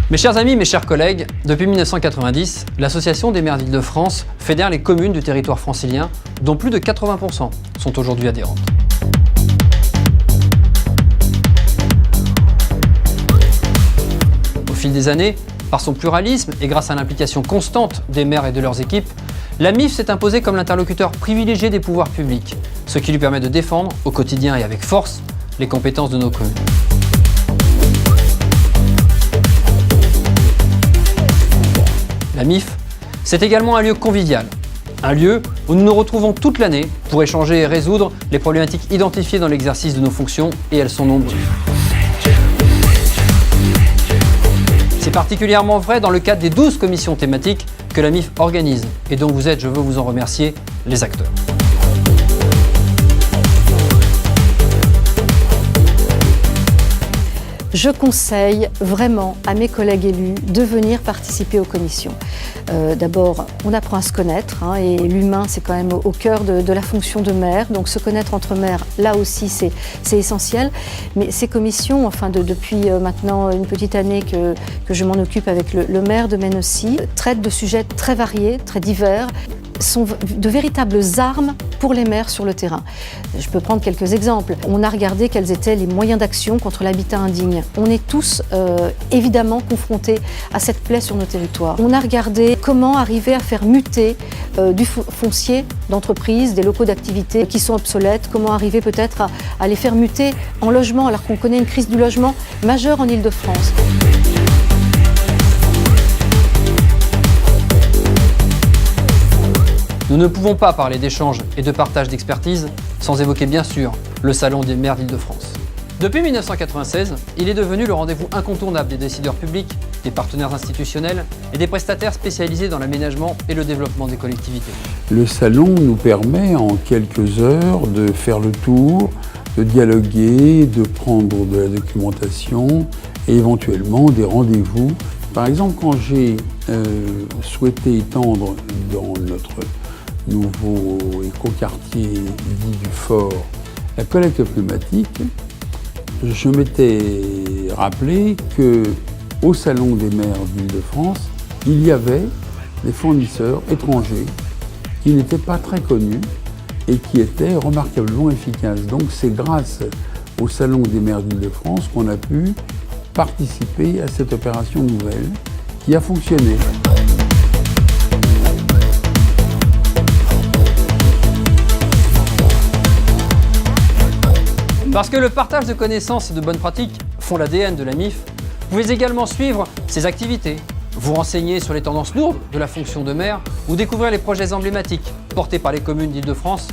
Mes chers amis, mes chers collègues, depuis 1990, l'Association des maires d'Île-de-France fédère les communes du territoire francilien, dont plus de 80% sont aujourd'hui adhérentes. Au fil des années, par son pluralisme et grâce à l'implication constante des maires et de leurs équipes, la MIF s'est imposée comme l'interlocuteur privilégié des pouvoirs publics, ce qui lui permet de défendre au quotidien et avec force les compétences de nos communes. La MIF, c'est également un lieu convivial, un lieu où nous nous retrouvons toute l'année pour échanger et résoudre les problématiques identifiées dans l'exercice de nos fonctions, et elles sont nombreuses. C'est particulièrement vrai dans le cadre des 12 commissions thématiques que la MIF organise et dont vous êtes, je veux vous en remercier, les acteurs. Je conseille vraiment à mes collègues élus de venir participer aux commissions. D'abord, on apprend à se connaître, et l'humain, c'est quand même au cœur de la fonction de maire. Donc se connaître entre maires, là aussi, c'est essentiel. Mais ces commissions, depuis maintenant une petite année que je m'en occupe avec le maire de Maine-aussi, traitent de sujets très variés, très divers, sont de véritables armes pour les maires sur le terrain. Je peux prendre quelques exemples. On a regardé quels étaient les moyens d'action contre l'habitat indigne. On est tous évidemment confrontés à cette plaie sur nos territoires. On a regardé comment arriver à faire muter du foncier d'entreprise, des locaux d'activité qui sont obsolètes, comment arriver peut-être à les faire muter en logement alors qu'on connaît une crise du logement majeure en Île-de-France. Nous ne pouvons pas parler d'échange et de partage d'expertise sans évoquer bien sûr le Salon des maires d'Île-de-France. Depuis 1996, il est devenu le rendez-vous incontournable des décideurs publics, des partenaires institutionnels et des prestataires spécialisés dans l'aménagement et le développement des collectivités. Le salon nous permet en quelques heures de faire le tour, de dialoguer, de prendre de la documentation et éventuellement des rendez-vous. Par exemple, quand j'ai souhaité étendre dans notre nouveau écoquartier dit du Fort la collecte pneumatique, je m'étais rappelé qu'au Salon des maires d'Île-de-France, il y avait des fournisseurs étrangers qui n'étaient pas très connus et qui étaient remarquablement efficaces. Donc c'est grâce au Salon des maires d'Île-de-France qu'on a pu participer à cette opération nouvelle qui a fonctionné. Parce que le partage de connaissances et de bonnes pratiques font l'ADN de la MIF, vous pouvez également suivre ses activités, vous renseigner sur les tendances lourdes de la fonction de maire ou découvrir les projets emblématiques portés par les communes d'Île-de-France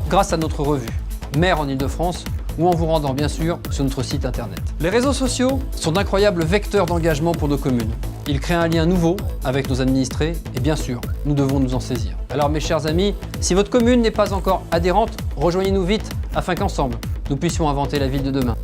grâce à notre revue Maire en Île-de-France ou en vous rendant bien sûr sur notre site internet. Les réseaux sociaux sont d'incroyables vecteurs d'engagement pour nos communes. Ils créent un lien nouveau avec nos administrés et bien sûr, nous devons nous en saisir. Alors mes chers amis, si votre commune n'est pas encore adhérente, rejoignez-nous vite afin qu'ensemble, nous puissions inventer la ville de demain.